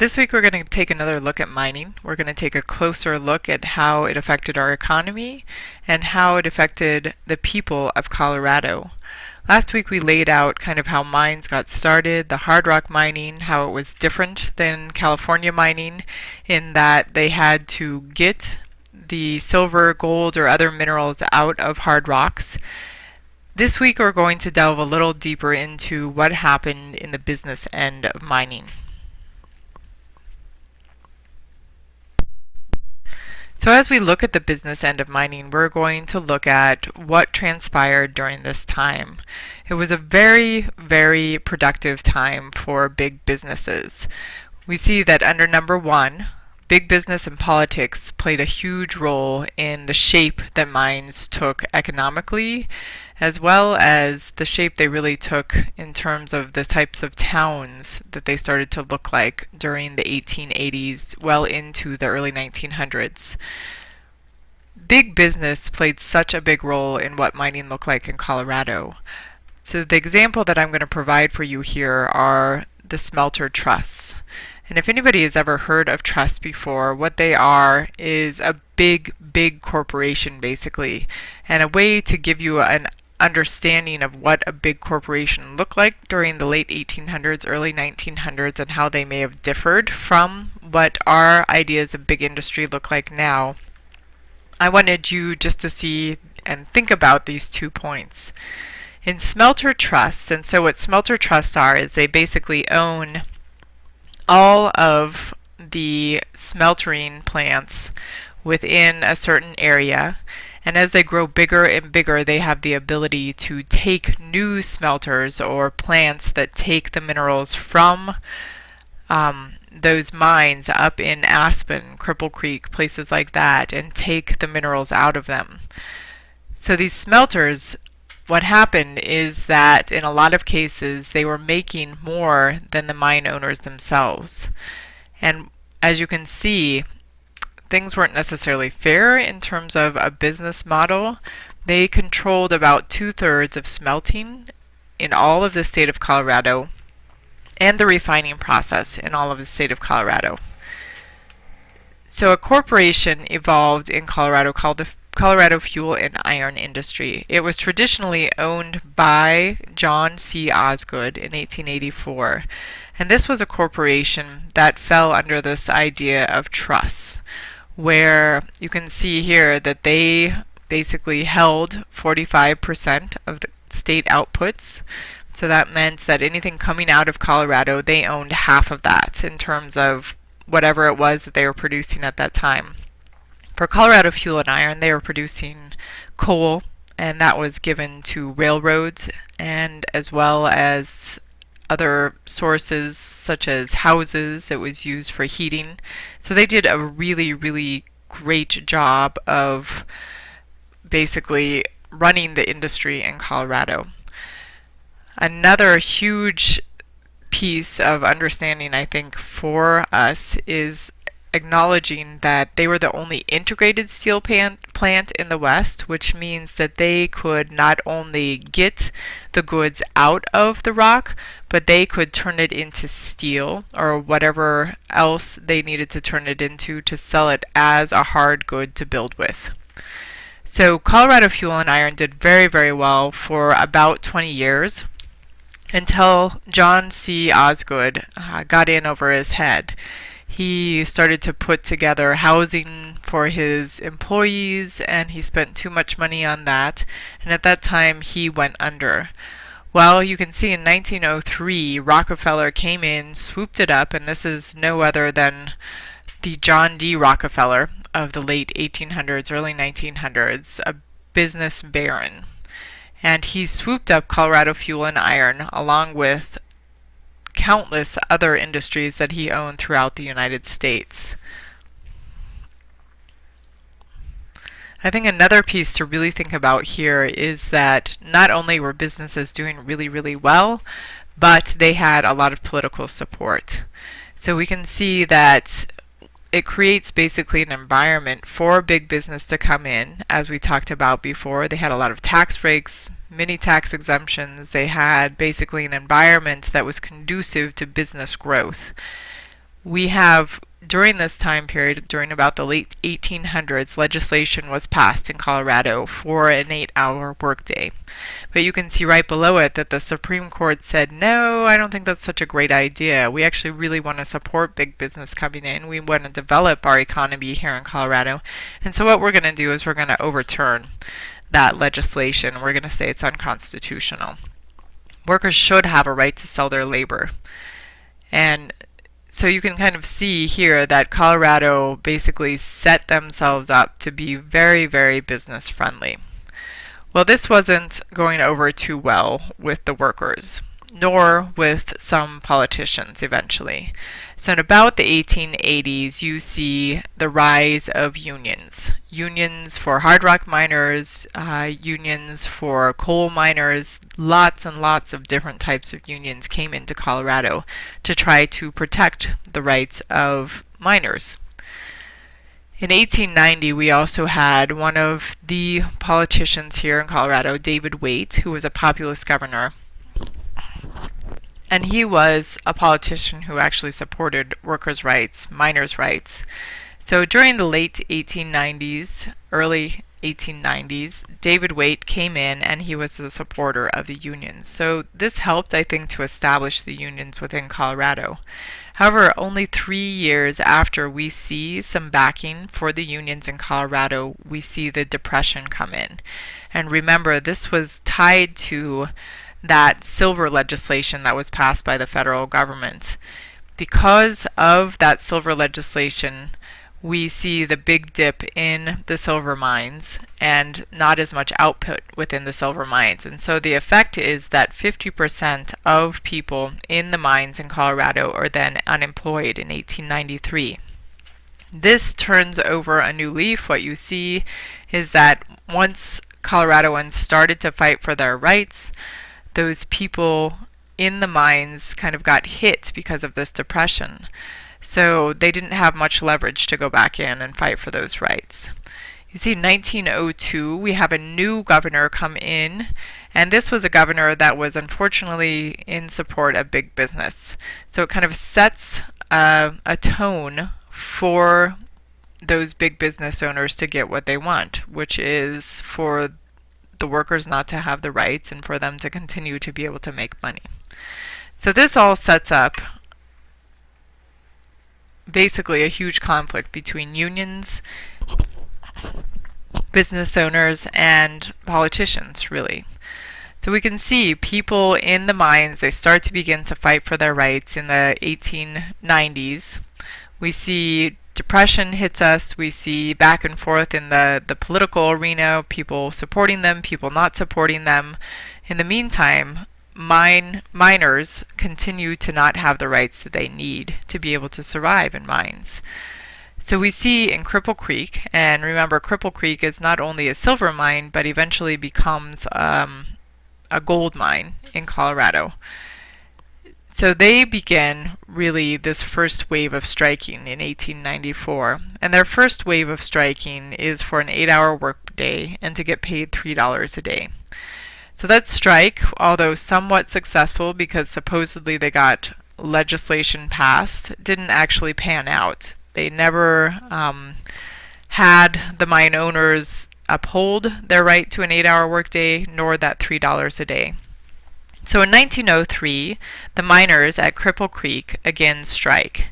This week we're going to take another look at mining. We're going to take a closer look at how it affected our economy and how it affected the people of Colorado. Last week we laid out kind of how mines got started, the hard rock mining, how it was different than California mining in that they had to get the silver, gold, or other minerals out of hard rocks. This week we're going to delve a little deeper into what happened in the business end of mining. So as we look at the business end of mining, we're going to look at what transpired during this time. It was a very, very productive time for big businesses. We see that under number one, big business and politics played a huge role in the shape that mines took economically, as well as the shape they really took in terms of the types of towns that they started to look like during the 1880s, well into the early 1900s. Big business played such a big role in what mining looked like in Colorado. So the example that I'm going to provide for you here are the smelter trusts. And if anybody has ever heard of trusts before, what they are is a big, big corporation basically, and a way to give you an understanding of what a big corporation looked like during the late 1800s, early 1900s, and how they may have differed from what our ideas of big industry look like now. I wanted you just to see and think about these 2 points. In smelter trusts, and so what smelter trusts are is they basically own all of the smeltering plants within a certain area, and as they grow bigger and bigger, they have the ability to take new smelters or plants that take the minerals from those mines up in Aspen, Cripple Creek, places like that, and take the minerals out of them. So these smelters, what happened is that in a lot of cases they were making more than the mine owners themselves. And as you can see, things weren't necessarily fair in terms of a business model. They controlled about 2/3 of smelting in all of the state of Colorado and the refining process in all of the state of Colorado. So a corporation evolved in Colorado called the Colorado Fuel and Iron Industry. It was traditionally owned by John C. Osgood in 1884. And this was a corporation that fell under this idea of trusts, where you can see here that they basically held 45% of the state outputs. So that meant that anything coming out of Colorado, they owned half of that in terms of whatever it was that they were producing at that time. For Colorado Fuel and Iron, they were producing coal, and that was given to railroads and as well as other sources such as houses. It was used for heating. So they did a really, really great job of basically running the industry in Colorado. Another huge piece of understanding, I think, for us is acknowledging that they were the only integrated steel plant in the West, which means that they could not only get the goods out of the rock, but they could turn it into steel or whatever else they needed to turn it into to sell it as a hard good to build with. So Colorado Fuel and Iron did very, very well for about 20 years until John C. Osgood got in over his head. He started to put together housing for his employees, and he spent too much money on that, and at that time he went under. Well, you can see in 1903, Rockefeller came in, swooped it up, and this is no other than the John D. Rockefeller of the late 1800s, early 1900s, a business baron. And he swooped up Colorado Fuel and Iron along with countless other industries that he owned throughout the United States. I think another piece to really think about here is that not only were businesses doing really, really well, but they had a lot of political support. So we can see that it creates basically an environment for big business to come in. As we talked about before, they had a lot of tax breaks, many tax exemptions. They had basically an environment that was conducive to business growth. We have, during this time period, during about the late 1800s, legislation was passed in Colorado for an 8-hour workday. But you can see right below it that the Supreme Court said, no, I don't think that's such a great idea. We actually really want to support big business coming in. We want to develop our economy here in Colorado. And so what we're going to do is we're going to overturn that legislation. We're going to say it's unconstitutional. Workers should have a right to sell their labor. And so you can kind of see here that Colorado basically set themselves up to be very, very business friendly. Well, this wasn't going over too well with the workers, nor with some politicians eventually. So in about the 1880s, you see the rise of unions. Unions for hard rock miners, unions for coal miners, lots and lots of different types of unions came into Colorado to try to protect the rights of miners. In 1890, we also had one of the politicians here in Colorado, David Waite, who was a populist governor. And he was a politician who actually supported workers' rights, miners' rights. So during the late 1890s, early 1890s, David Waite came in and he was a supporter of the unions. So this helped, I think, to establish the unions within Colorado. However, only 3 years after we see some backing for the unions in Colorado, we see the Depression come in. And remember, this was tied to that silver legislation that was passed by the federal government. Because of that silver legislation, we see the big dip in the silver mines and not as much output within the silver mines. And so the effect is that 50% of people in the mines in Colorado are then unemployed in 1893. This turns over a new leaf. What you see is that once Coloradoans started to fight for their rights, those people in the mines kind of got hit because of this depression. So they didn't have much leverage to go back in and fight for those rights. You see, in 1902, we have a new governor come in, and this was a governor that was unfortunately in support of big business. So it kind of sets a tone for those big business owners to get what they want, which is for the workers not to have the rights and for them to continue to be able to make money. So this all sets up basically a huge conflict between unions, business owners, and politicians, really. So we can see people in the mines, they start to begin to fight for their rights in the 1890s. We see depression hits us. We see back and forth in the political arena, people supporting them, people not supporting them. In the meantime, miners continue to not have the rights that they need to be able to survive in mines. So we see in Cripple Creek, and remember Cripple Creek is not only a silver mine, but eventually becomes a gold mine in Colorado. So they begin really this first wave of striking in 1894. And their first wave of striking is for an 8-hour workday and to get paid $3 a day. So that strike, although somewhat successful because supposedly they got legislation passed, didn't actually pan out. They never had the mine owners uphold their right to an 8-hour workday, nor that $3 a day. So in 1903, the miners at Cripple Creek again strike.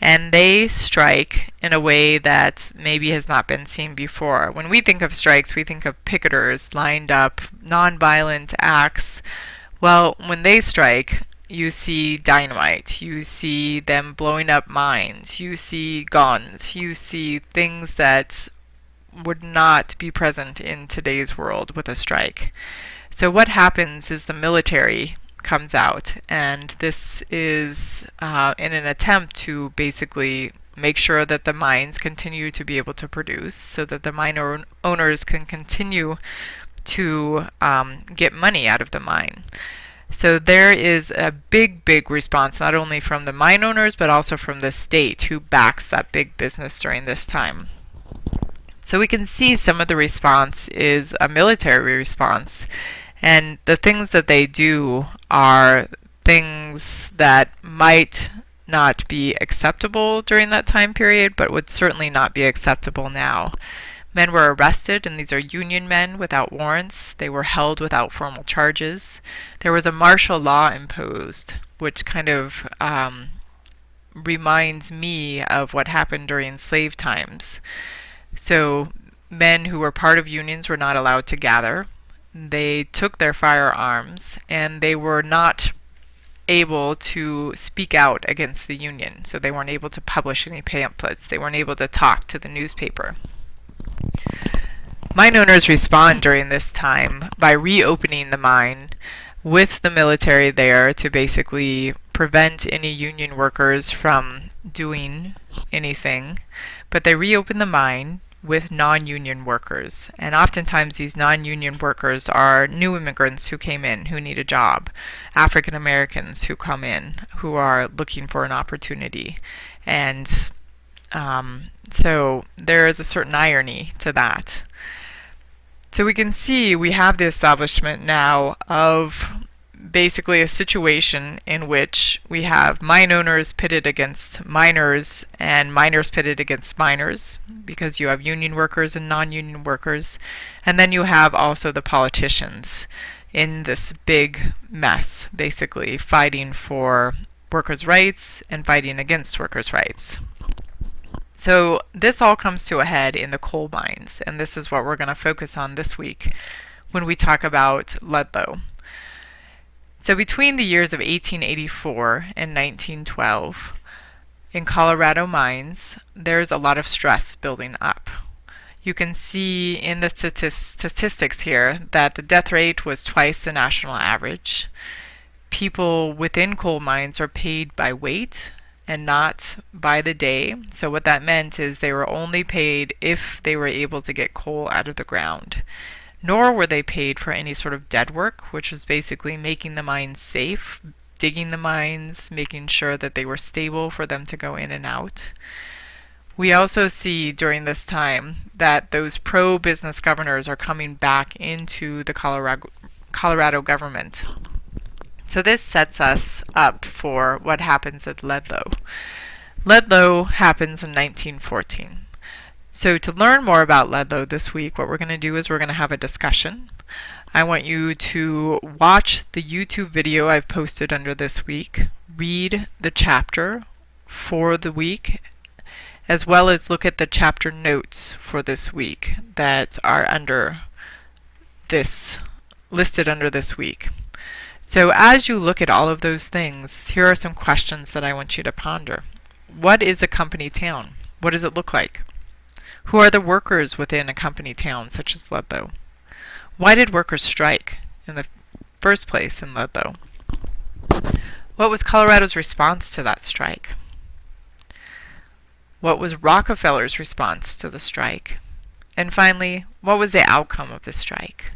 And they strike in a way that maybe has not been seen before. When we think of strikes, we think of picketers lined up, nonviolent acts. Well, when they strike, you see dynamite, you see them blowing up mines, you see guns, you see things that would not be present in today's world with a strike. So what happens is the military comes out, and this is in an attempt to basically make sure that the mines continue to be able to produce so that the mine owners can continue to get money out of the mine. So there is a big response, not only from the mine owners, but also from the state, who backs that big business during this time. So we can see some of the response is a military response. And the things that they do are things that might not be acceptable during that time period, but would certainly not be acceptable now. Men were arrested, and these are union men without warrants. They were held without formal charges. There was a martial law imposed, which kind of reminds me of what happened during slave times. So men who were part of unions were not allowed to gather. They took their firearms, and they were not able to speak out against the union. So they weren't able to publish any pamphlets. They weren't able to talk to the newspaper. Mine owners respond during this time by reopening the mine with the military there to basically prevent any union workers from doing anything. But they reopen the mine with non-union workers. And oftentimes these non-union workers are new immigrants who came in, who need a job, African Americans who come in, who are looking for an opportunity. And so there is a certain irony to that. So we can see we have the establishment now of basically a situation in which we have mine owners pitted against miners and miners pitted against miners, because you have union workers and non-union workers. And then you have also the politicians in this big mess, basically fighting for workers' rights and fighting against workers' rights. So this all comes to a head in the coal mines, and this is what we're going to focus on this week when we talk about Ludlow. So between the years of 1884 and 1912, in Colorado mines, there's a lot of stress building up. You can see in the statistics here that the death rate was twice the national average. People within coal mines are paid by weight and not by the day. So what that meant is they were only paid if they were able to get coal out of the ground. Nor were they paid for any sort of dead work, which was basically making the mines safe, digging the mines, making sure that they were stable for them to go in and out. We also see during this time that those pro-business governors are coming back into the Colorado government. So this sets us up for what happens at Ludlow. Ludlow happens in 1914. So to learn more about Ludlow this week, what we're going to do is we're going to have a discussion. I want you to watch the YouTube video I've posted under this week, read the chapter for the week, as well as look at the chapter notes for this week that are under this, listed under this week. So as you look at all of those things, here are some questions that I want you to ponder. What is a company town? What does it look like? Who are the workers within a company town such as Ludlow? Why did workers strike in the first place in Ludlow? What was Colorado's response to that strike? What was Rockefeller's response to the strike? And finally, what was the outcome of the strike?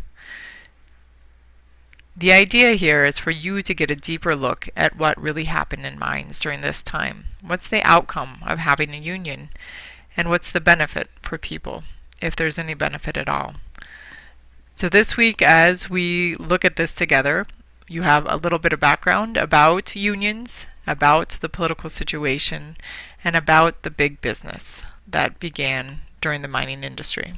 The idea here is for you to get a deeper look at what really happened in mines during this time. What's the outcome of having a union? And what's the benefit for people, if there's any benefit at all? So this week, as we look at this together, you have a little bit of background about unions, about the political situation, and about the big business that began during the mining industry.